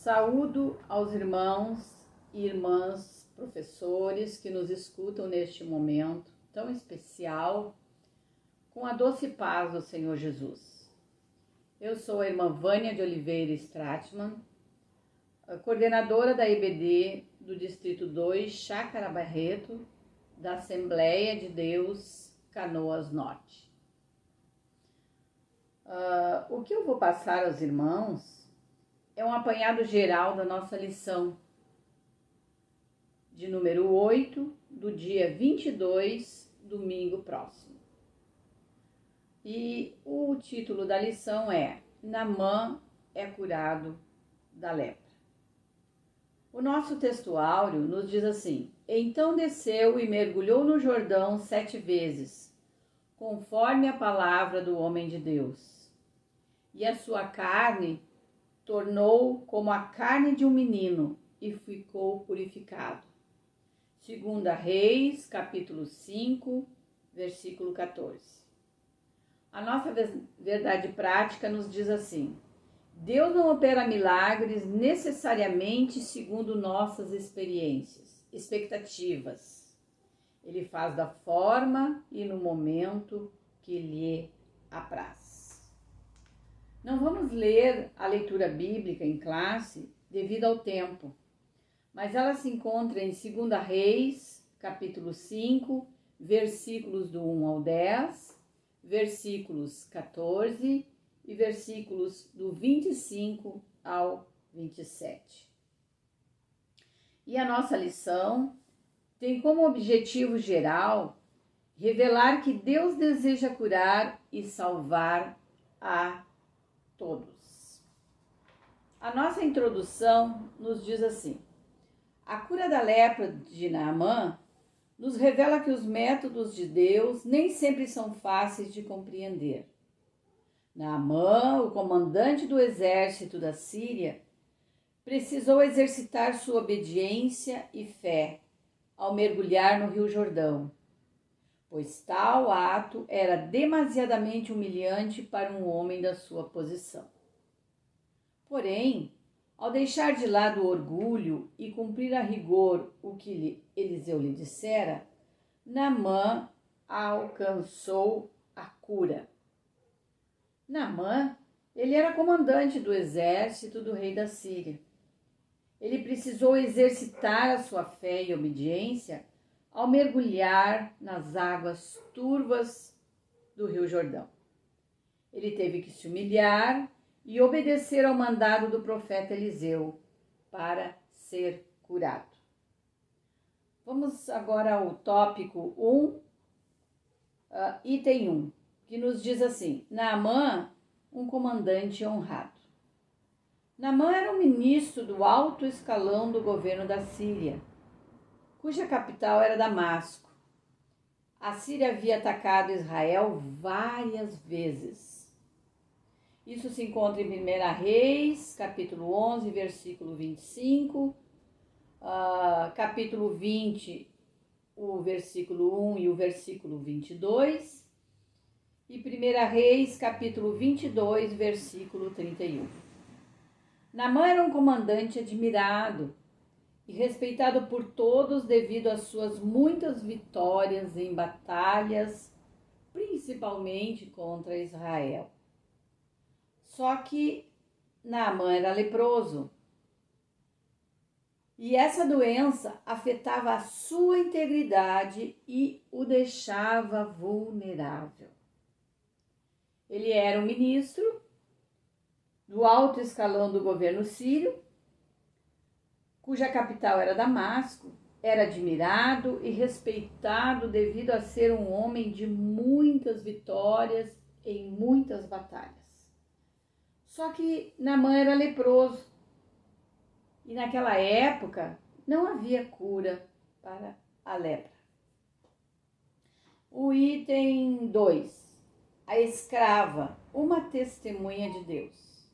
Saúdo aos irmãos e irmãs professores que nos escutam neste momento tão especial, com a doce paz do Senhor Jesus. Eu sou a irmã Vânia de Oliveira Stratman, coordenadora da EBD do Distrito 2, Chácara Barreto, da Assembleia de Deus, Canoas Norte. O que eu vou passar aos irmãos é um apanhado geral da nossa lição de número 8, do dia 22, domingo próximo. E o título da lição é Naamã é curado da lepra. O nosso texto áureo nos diz assim: Então desceu e mergulhou no Jordão 7 vezes, conforme a palavra do homem de Deus. E a sua carne tornou como a carne de um menino e ficou purificado. 2 Reis, capítulo 5, versículo 14. A nossa verdade prática nos diz assim: Deus não opera milagres necessariamente segundo nossas expectativas. Ele faz da forma e no momento que lhe apraz. Não vamos ler a leitura bíblica em classe devido ao tempo, mas ela se encontra em 2 Reis, capítulo 5, versículos do 1 ao 10, versículos 14 e versículos do 25 ao 27. E a nossa lição tem como objetivo geral revelar que Deus deseja curar e salvar a todos. A nossa introdução nos diz assim: a cura da lepra de Naamã nos revela que os métodos de Deus nem sempre são fáceis de compreender. Naamã, o comandante do exército da Síria, precisou exercitar sua obediência e fé ao mergulhar no Rio Jordão, pois tal ato era demasiadamente humilhante para um homem da sua posição. Porém, ao deixar de lado o orgulho e cumprir a rigor o que Eliseu lhe dissera, Naamã alcançou a cura. Naamã, ele era comandante do exército do rei da Síria. Ele precisou exercitar a sua fé e obediência ao mergulhar nas águas turvas do Rio Jordão. Ele teve que se humilhar e obedecer ao mandado do profeta Eliseu para ser curado. Vamos agora ao tópico 1, item 1, que nos diz assim: Naamã, um comandante honrado. Naamã era um ministro do alto escalão do governo da Síria, cuja capital era Damasco. A Síria havia atacado Israel várias vezes. Isso se encontra em 1 Reis, capítulo 11, versículo 25, capítulo 20, o versículo 1 e o versículo 22, e 1 Reis, capítulo 22, versículo 31. Naamã era um comandante admirado e respeitado por todos devido às suas muitas vitórias em batalhas, principalmente contra Israel. Só que Naamã era leproso e essa doença afetava a sua integridade e o deixava vulnerável. Ele era um ministro do alto escalão do governo sírio, cuja capital era Damasco, era admirado e respeitado devido a ser um homem de muitas vitórias em muitas batalhas. Só que Naamã era leproso e naquela época não havia cura para a lepra. O item 2, a escrava, uma testemunha de Deus.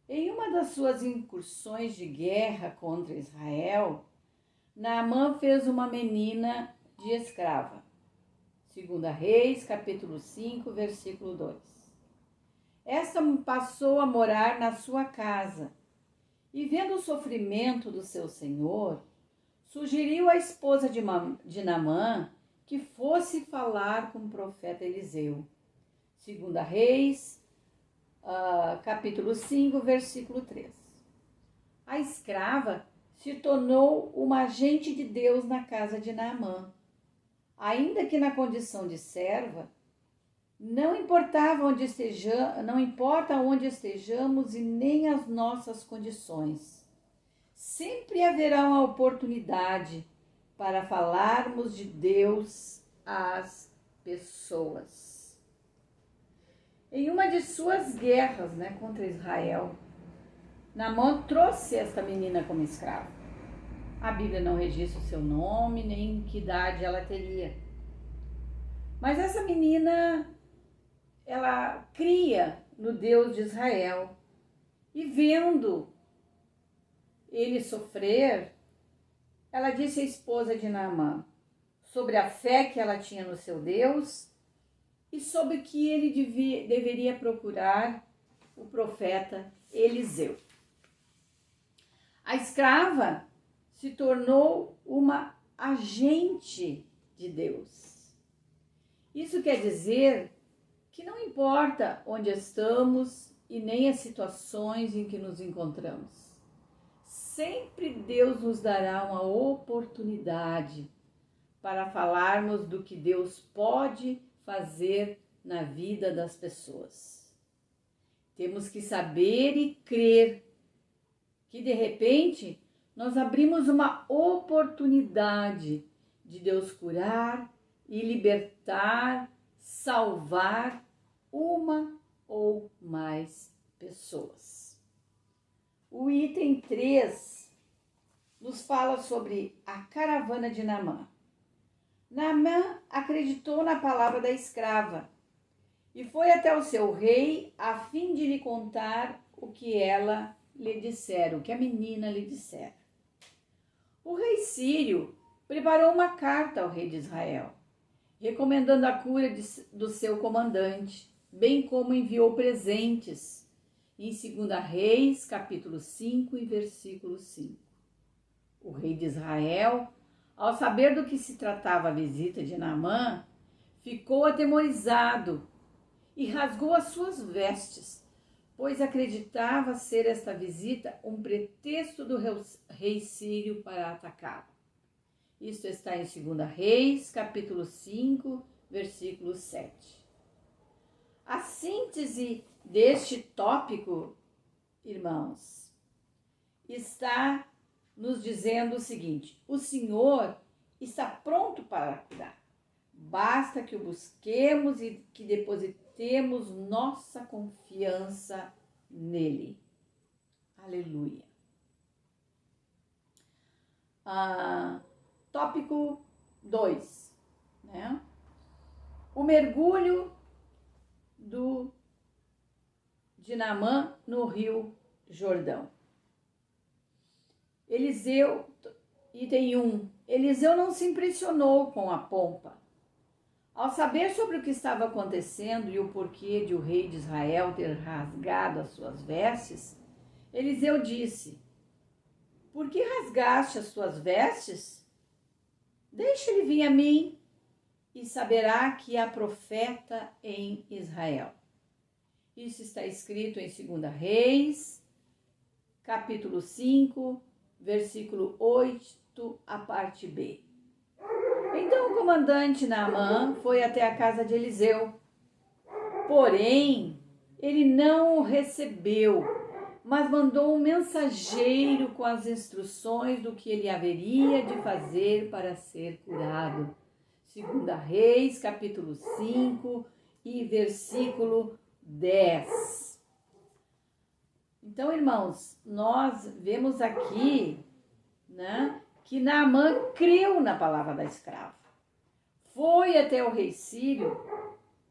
Em uma das suas incursões de guerra contra Israel, Naamã fez uma menina de escrava. 2 Reis, capítulo 5, versículo 2. Esta passou a morar na sua casa E vendo o sofrimento do seu senhor, sugeriu à esposa de Naamã que fosse falar com o profeta Eliseu. 2 Reis, capítulo 5, versículo 3. A escrava se tornou uma agente de Deus na casa de Naamã. Ainda que na condição de serva, não importa onde estejamos e nem as nossas condições. Sempre haverá uma oportunidade para falarmos de Deus às pessoas. Em uma de suas guerras, contra Israel, Naamã trouxe esta menina como escrava. A Bíblia não registra o seu nome, nem que idade ela teria. Mas essa menina, ela cria no Deus de Israel. E vendo ele sofrer, ela disse à esposa de Naamã sobre a fé que ela tinha no seu Deus e sobre que ele deveria procurar o profeta Eliseu. A escrava se tornou uma agente de Deus. Isso quer dizer que não importa onde estamos e nem as situações em que nos encontramos. Sempre Deus nos dará uma oportunidade para falarmos do que Deus pode fazer na vida das pessoas. Temos que saber e crer que, de repente, nós abrimos uma oportunidade de Deus curar e libertar, salvar uma ou mais pessoas. O item 3 nos fala sobre a caravana de Naamã. Naamã acreditou na palavra da escrava e foi até o seu rei a fim de lhe contar o que ela lhe dissera, o que a menina lhe dissera. O rei sírio preparou uma carta ao rei de Israel, recomendando a cura do seu comandante, bem como enviou presentes, em 2 Reis, capítulo 5 e versículo 5. O rei de Israel, ao saber do que se tratava a visita de Naamã, ficou atemorizado e rasgou as suas vestes, pois acreditava ser esta visita um pretexto do rei sírio para atacá-lo. Isto está em 2 Reis, capítulo 5, versículo 7. A síntese deste tópico, irmãos, está nos dizendo o seguinte: o Senhor está pronto para curar. Basta que o busquemos e que depositemos nossa confiança nele. Aleluia. Tópico 2, O mergulho de Naamã no rio Jordão. Eliseu, item 1. Eliseu não se impressionou com a pompa. Ao saber sobre o que estava acontecendo e o porquê de o rei de Israel ter rasgado as suas vestes, Eliseu disse: "Por que rasgaste as tuas vestes? Deixa ele vir a mim e saberá que há profeta em Israel." Isso está escrito em 2 Reis, capítulo 5, versículo 8, a parte B. Então o comandante Naamã foi até a casa de Eliseu. Porém, ele não o recebeu, mas mandou um mensageiro com as instruções do que ele haveria de fazer para ser curado. 2 Reis, capítulo 5 e versículo 10. Então, irmãos, nós vemos aqui, que Naamã creu na palavra da escrava. Foi até o rei sírio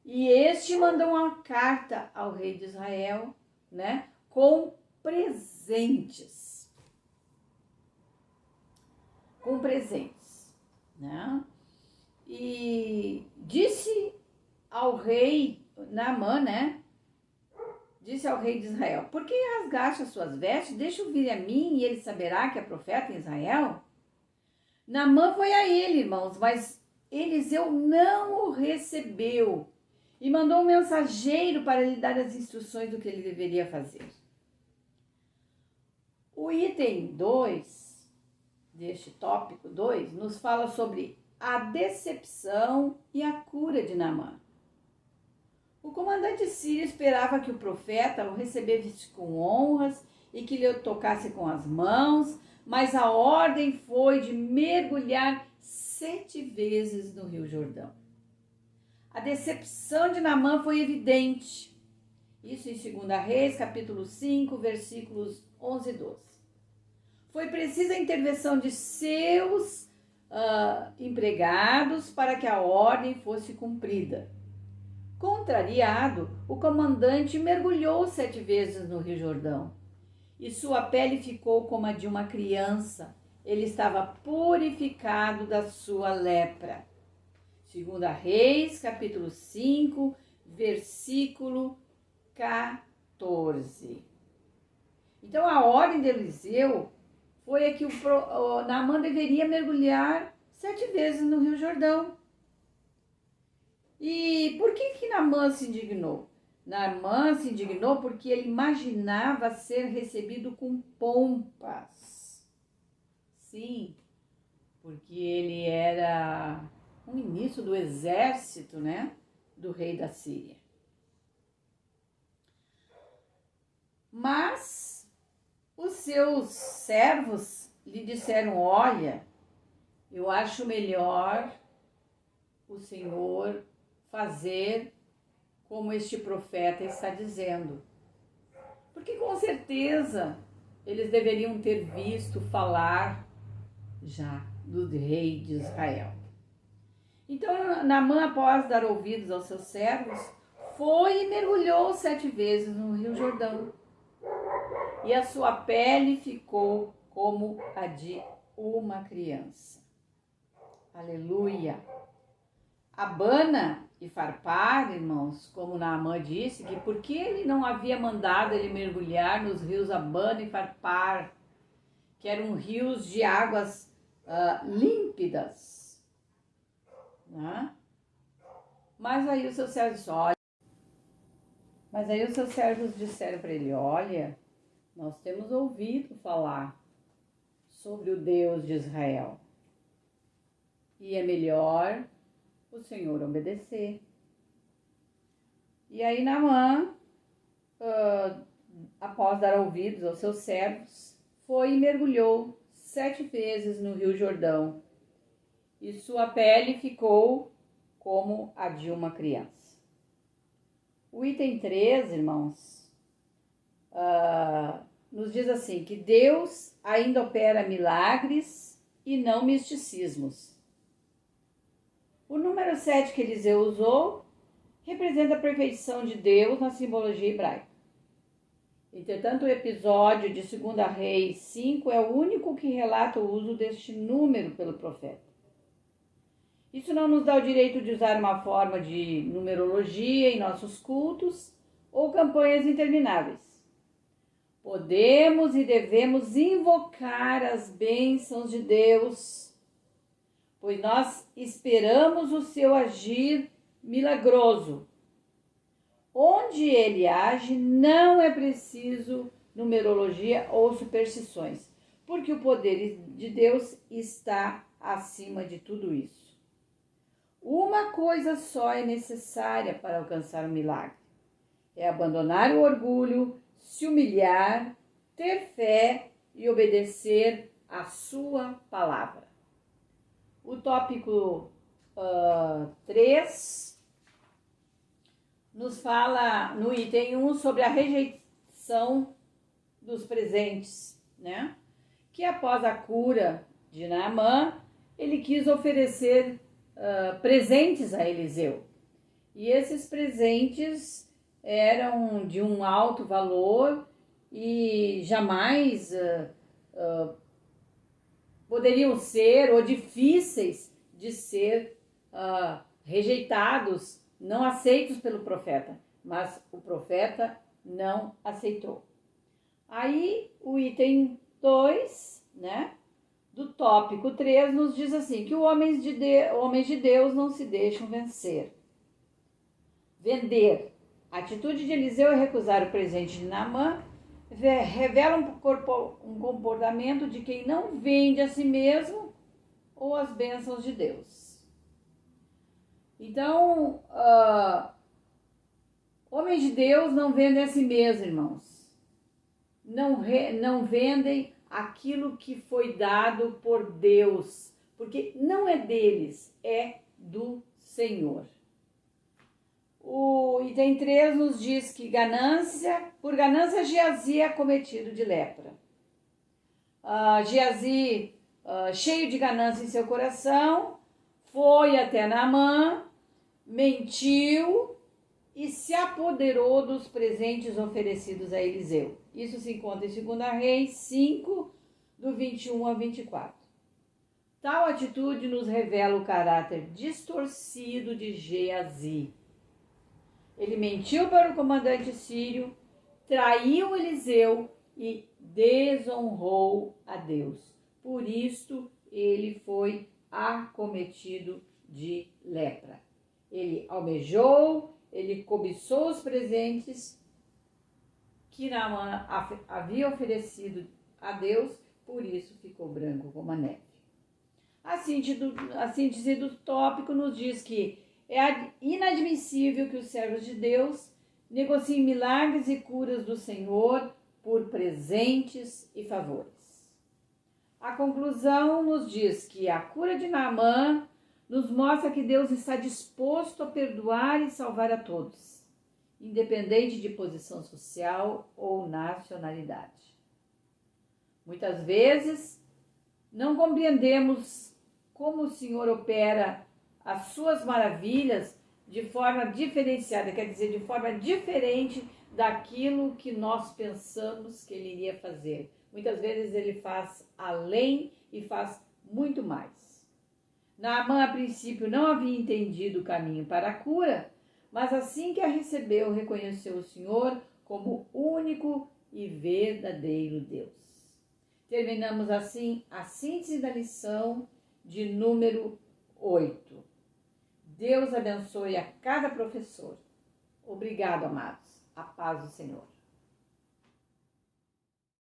e este mandou uma carta ao rei de Israel, com presentes. E disse ao rei Naamã, disse ao rei de Israel: por que rasgaste as suas vestes? Deixa-o vir a mim e ele saberá que é profeta em Israel. Naamã foi a ele, irmãos, mas Eliseu não o recebeu e mandou um mensageiro para lhe dar as instruções do que ele deveria fazer. O item 2 deste tópico 2 nos fala sobre a decepção e a cura de Naamã. O comandante sírio esperava que o profeta o recebesse com honras e que lhe tocasse com as mãos, mas a ordem foi de mergulhar 7 vezes no Rio Jordão. A decepção de Naamã foi evidente. Isso em 2 Reis, capítulo 5, versículos 11 e 12. Foi precisa a intervenção de seus empregados para que a ordem fosse cumprida. Contrariado, o comandante mergulhou 7 vezes no Rio Jordão e sua pele ficou como a de uma criança. Ele estava purificado da sua lepra. 2 Reis, capítulo 5, versículo 14. Então, a ordem de Eliseu foi que o Naamã deveria mergulhar 7 vezes no Rio Jordão. E por que Naamã se indignou? Naamã se indignou porque ele imaginava ser recebido com pompas. Sim, porque ele era um ministro do exército, né, do rei da Síria. Mas os seus servos lhe disseram: olha, eu acho melhor o Senhor fazer como este profeta está dizendo. Porque com certeza eles deveriam ter visto falar já do rei de Israel. Então Naamã, após dar ouvidos aos seus servos, foi e mergulhou 7 vezes no Rio Jordão. E a sua pele ficou como a de uma criança. Aleluia! Abana e Farpar, irmãos, como Naamã disse, que porque ele não havia mandado ele mergulhar nos rios Abana e Farpar, que eram rios de águas límpidas, né? Mas aí os seus servos disseram para ele: olha, nós temos ouvido falar sobre o Deus de Israel e é melhor o Senhor obedecer. E aí Naamã, após dar ouvidos aos seus servos, foi e mergulhou 7 vezes no Rio Jordão, e sua pele ficou como a de uma criança. O item 3, irmãos, nos diz assim, que Deus ainda opera milagres e não misticismos. O número 7 que Eliseu usou representa a perfeição de Deus na simbologia hebraica. Entretanto, o episódio de 2 Reis 5 é o único que relata o uso deste número pelo profeta. Isso não nos dá o direito de usar uma forma de numerologia em nossos cultos ou campanhas intermináveis. Podemos e devemos invocar as bênçãos de Deus, pois nós esperamos o seu agir milagroso. Onde ele age, não é preciso numerologia ou superstições, porque o poder de Deus está acima de tudo isso. Uma coisa só é necessária para alcançar o milagre: é abandonar o orgulho, se humilhar, ter fé e obedecer à sua palavra. O tópico 3 nos fala no item 1 sobre a rejeição dos presentes, né? Que após a cura de Naamã, ele quis oferecer presentes a Eliseu. E esses presentes eram de um alto valor e jamais poderiam ser ou difíceis de ser rejeitados, não aceitos pelo profeta. Mas o profeta não aceitou. Aí o item 2, né, do tópico 3 nos diz assim, que homens de Deus não se deixam vender. A atitude de Eliseu em recusar o presente de Naamã revela um comportamento de quem não vende a si mesmo ou as bênçãos de Deus. Então, homens de Deus não vendem a si mesmos, irmãos. Não vendem aquilo que foi dado por Deus, porque não é deles, é do Senhor. O item 3 nos diz que por ganância Geazi é cometido de lepra. Geazi, cheio de ganância em seu coração, foi até Naamã, mentiu e se apoderou dos presentes oferecidos a Eliseu. Isso se encontra em 2 Reis 5, do 21 a 24. Tal atitude nos revela o caráter distorcido de Geazi. Ele mentiu para o comandante sírio, traiu Eliseu e desonrou a Deus. Por isto, ele foi acometido de lepra. Ele almejou, ele cobiçou os presentes que Naamã havia oferecido a Deus, por isso ficou branco como a neve. A síntese do tópico nos diz que é inadmissível que os servos de Deus negociem milagres e curas do Senhor por presentes e favores. A conclusão nos diz que a cura de Naamã nos mostra que Deus está disposto a perdoar e salvar a todos, independente de posição social ou nacionalidade. Muitas vezes não compreendemos como o Senhor opera as suas maravilhas de forma diferenciada, quer dizer, de forma diferente daquilo que nós pensamos que ele iria fazer. Muitas vezes ele faz além e faz muito mais. Naamã, a princípio, não havia entendido o caminho para a cura, mas assim que a recebeu, reconheceu o Senhor como único e verdadeiro Deus. Terminamos assim a síntese da lição de número 8. Deus abençoe a cada professor. Obrigado, amados. A paz do Senhor.